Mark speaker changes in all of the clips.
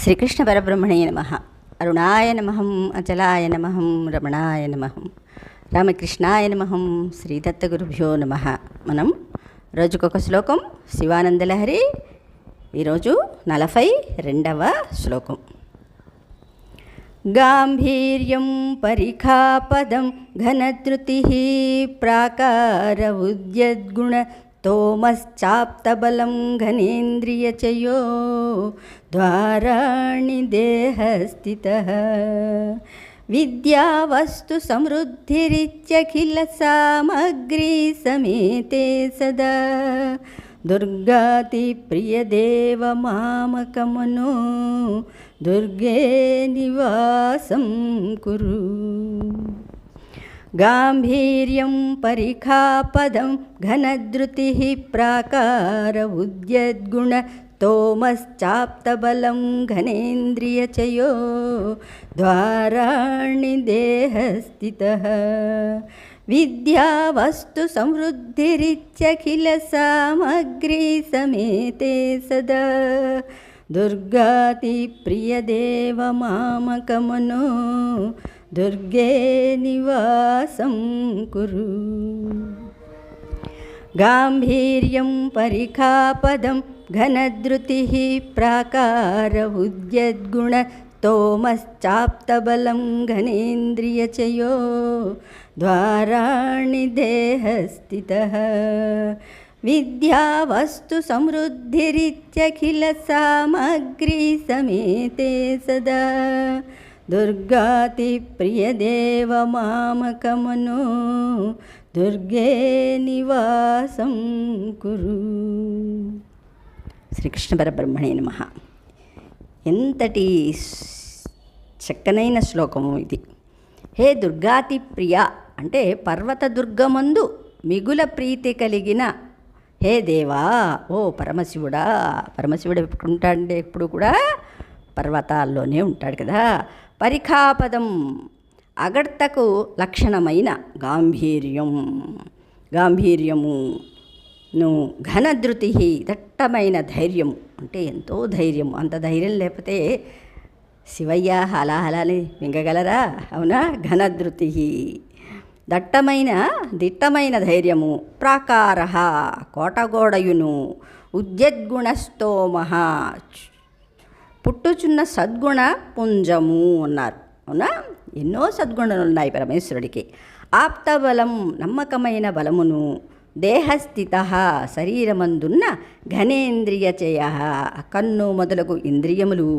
Speaker 1: శ్రీకృష్ణ పరబ్రహ్మణే నమః. అరుణాయ నమః, అచలాయ నమః, రమణాయ నమః, రామకృష్ణాయ నమః, శ్రీదత్తగురుభ్యో నమః. మనం రోజుకొక శ్లోకం శివానందలహరి. ఈరోజు 42వ శ్లోకం. గాంభీర్యం పరిఖాపదం ఘనధృతిః ప్రాకార ఉద్యద్గుణ తోమశ్చాప్తబలం ఘనేంద్రియచయో ద్వారాణి దేహస్థితః విద్యావస్తు సమృద్ధిరిత్యఖిల సామగ్రీ సమేతే సదా దుర్గాతి ప్రియదేవ మామకమనో దుర్గే నివాసం కురు. గాంభీర్యం పరిఖాపదం ఘనధృతిః ప్రాకార ఉద్యద్గుణ తోమశ్చాప్తబలం ఘనేంద్రియచయో ద్వారాణి దేహస్థితః విద్యావస్తు సమృద్ధిరిత్యఖిల సామగ్రీ సమేతే సదా దుర్గాతి ప్రియదేవ మామకమనో దుర్గే నివాసం కురు. గాంభీర్యం పరిఖాపదం ఘనధృతిః ప్రాకార ఉద్యద్గుణ తోమశ్చాప్తబలం ఘనేంద్రియచయో ద్వారాణి దేహస్థితః విద్యావస్తు సమృద్ధిరిత్యఖిల సామగ్రీ సమేతే సదా దుర్గాతి ప్రియదేవ మామకమనో దుర్గే నివాసం కురు. శ్రీకృష్ణ పరబ్రహ్మణే నమః. ఎంతటి చక్కనైన శ్లోకము ఇది. హే దుర్గాతి ప్రియ అంటే పర్వత దుర్గమందు మిగుల ప్రీతి కలిగిన హే దేవా, ఓ పరమశివుడా. పరమశివుడు ఎప్పుడు ఉంటాడంటే ఎప్పుడు కూడా పర్వతాల్లోనే ఉంటాడు కదా. పరిఖాపదం అగడ్తకు లక్షణమైన గాంభీర్యము ఘనధృతి దట్టమైన ధైర్యం అంటే ఎంతో ధైర్యం. అంత ధైర్యం లేకపోతే శివయ్య హలాహలాని మింగగలరా? అవునా? ఘనధృతి దిట్టమైన ధైర్యము. ప్రాకార కోటగోడయును. ఉద్యద్గుణస్తోమః పుట్టుచున్న సద్గుణ పుంజము అన్నారు. అవునా? ఎన్నో సద్గుణాలు ఉన్నాయి పరమేశ్వరుడికి. ఆప్తబలం నమ్మకమైన బలమును. దేహస్థిత శరీరమందున్న ఘనేంద్రియచయ కన్ను మొదలగు ఇంద్రియములు.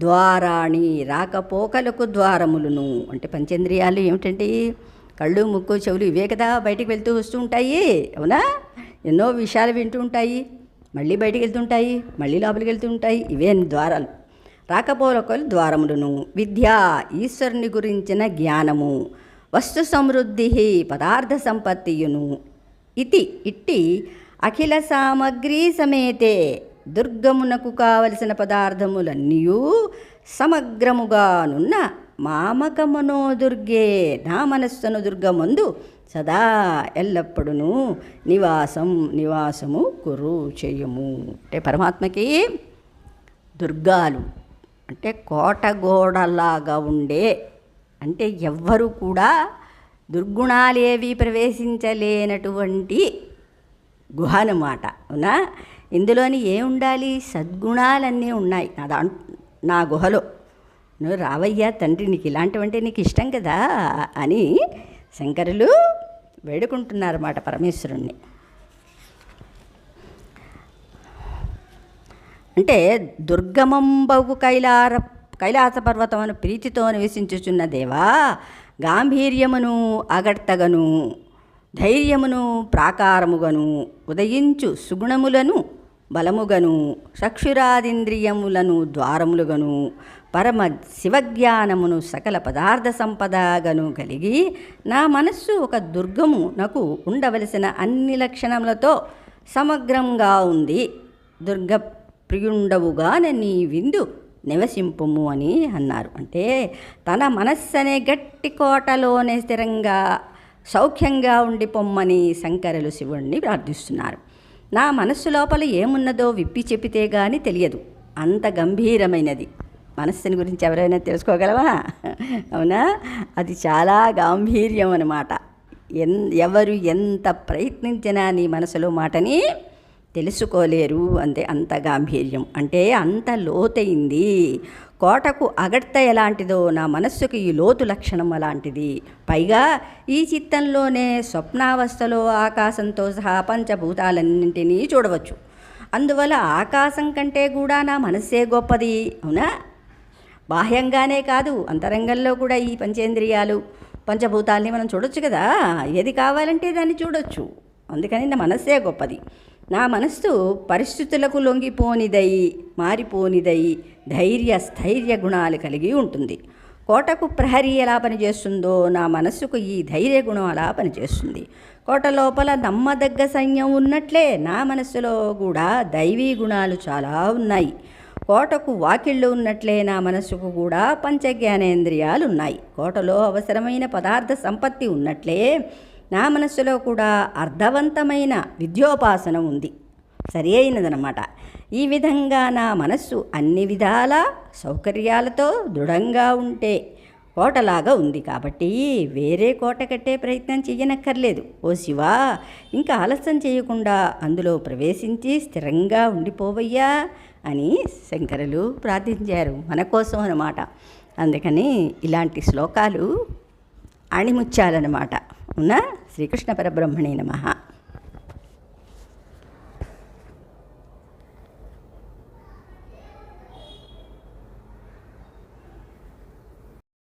Speaker 1: ద్వారాణి రాకపోకలకు ద్వారములను అంటే పంచేంద్రియాలు ఏమిటంటే కళ్ళు, ముక్కు, చెవులు ఇవే కదా బయటికి వెళ్తూ వస్తూ ఉంటాయి. అవునా? ఎన్నో విషయాలు వింటూ ఉంటాయి, మళ్ళీ బయటికి వెళ్తుంటాయి, మళ్ళీ లోపలికి వెళ్తూ ఉంటాయి. ఇవే ద్వారాలు, రాకపోకలు ద్వారములను. విద్య ఈశ్వరుని గురించిన జ్ఞానము. వస్తు సమృద్ధి పదార్థ సంపత్తియును. ఇట్టి అఖిల సామగ్రీ సమేతే దుర్గమునకు కావలసిన పదార్థములన్నీ సమగ్రముగానున్న మామకమనో దుర్గే నా మనస్సును దుర్గమందు సదా ఎల్లప్పుడూ నివాసము కురు చేయము. అంటే పరమాత్మకి దుర్గాలు అంటే కోటగోడలాగా ఉండే, అంటే ఎవ్వరూ కూడా దుర్గుణాలేవి ప్రవేశించలేనటువంటి గుహ అన్నమాట. అవునా? ఇందులోని ఏముండాలి? సద్గుణాలన్నీ ఉన్నాయి నా గుహలో. నువ్వు రావయ్యా తండ్రి, నీకు ఇలాంటివంటే నీకు ఇష్టం కదా అని శంకరులు వేడుకుంటున్నారన్నమాట పరమేశ్వరుణ్ణి. అంటే దుర్గమంబగు కైలాస పర్వతమును ప్రీతితో నివసించుచున్న దేవా, గాంభీర్యమును అగడ్తగను ధైర్యమును ప్రాకారముగను ఉదయించు సుగుణములను బలముగను చక్షురాదింద్రియములను ద్వారములుగను పరమ శివజ్ఞానమును సకల పదార్థ సంపదగను కలిగి నా మనస్సు ఒక దుర్గము నాకు ఉండవలసిన అన్ని లక్షణములతో సమగ్రంగా ఉంది. దుర్గ ప్రియుండవుగా నీ విందు నివసింపుము అని అన్నారు. అంటే తన మనస్సనే గట్టి కోటలోనే స్థిరంగా సౌఖ్యంగా ఉండి పొమ్మని శంకరులు శివుణ్ణి ప్రార్థిస్తున్నారు. నా మనస్సు లోపల ఏమున్నదో విప్పి చెప్పితే గాని తెలియదు, అంత గంభీరమైనది. మనస్సుని గురించి ఎవరైనా తెలుసుకోగలవా? అవునా? అది చాలా గాంభీర్యం అన్నమాట. ఎవరు ఎంత ప్రయత్నించినా నీ మనసులో మాటని తెలుసుకోలేరు. అంత గాంభీర్యం అంటే అంత లోతైంది. కోటకు అగడ్త ఎలాంటిదో నా మనస్సుకి ఈ లోతు లక్షణం అలాంటిది. పైగా ఈ చిత్తంలోనే స్వప్నావస్థలో ఆకాశంతో సహా పంచభూతాలన్నింటినీ చూడవచ్చు. అందువల్ల ఆకాశం కంటే కూడా నా మనస్సే గొప్పది. అవునా? బాహ్యంగానే కాదు, అంతరంగంలో కూడా ఈ పంచేంద్రియాలు పంచభూతాల్ని మనం చూడొచ్చు కదా. ఏది కావాలంటే దాన్ని చూడొచ్చు. అందుకని నా మనస్సే గొప్పది. నా మనస్సు పరిస్థితులకు లొంగిపోనిదై, మారిపోనిదై, స్థైర్య గుణాలు కలిగి ఉంటుంది. కోటకు ప్రహరీ ఎలా పనిచేస్తుందో నా మనస్సుకు ఈ ధైర్య గుణం అలా పనిచేస్తుంది. కోట లోపల నమ్మదగ్గ సైన్యం ఉన్నట్లే నా మనస్సులో కూడా దైవీ గుణాలు చాలా ఉన్నాయి. కోటకు వాకిళ్ళు ఉన్నట్లే నా మనస్సుకు కూడా పంచజ్ఞానేంద్రియాలు ఉన్నాయి. కోటలో అవసరమైన పదార్థ సంపత్తి ఉన్నట్లే నా మనస్సులో కూడా అర్థవంతమైన విద్యోపాసన ఉంది. సరి అయినదనమాట. ఈ విధంగా నా మనస్సు అన్ని విధాల సౌకర్యాలతో దృఢంగా ఉంటే కోటలాగా ఉంది. కాబట్టి వేరే కోట కట్టే ప్రయత్నం చెయ్యనక్కర్లేదు. ఓ శివా, ఇంకా ఆలస్యం చేయకుండా అందులో ప్రవేశించి స్థిరంగా ఉండిపోవయ్యా అని శంకరులు ప్రార్థించారు మన కోసం అన్నమాట. అందుకని ఇలాంటి శ్లోకాలు ఆణిముత్యాలన్నమాట. అవునా? శ్రీకృష్ణ పరబ్రహ్మణే నమః.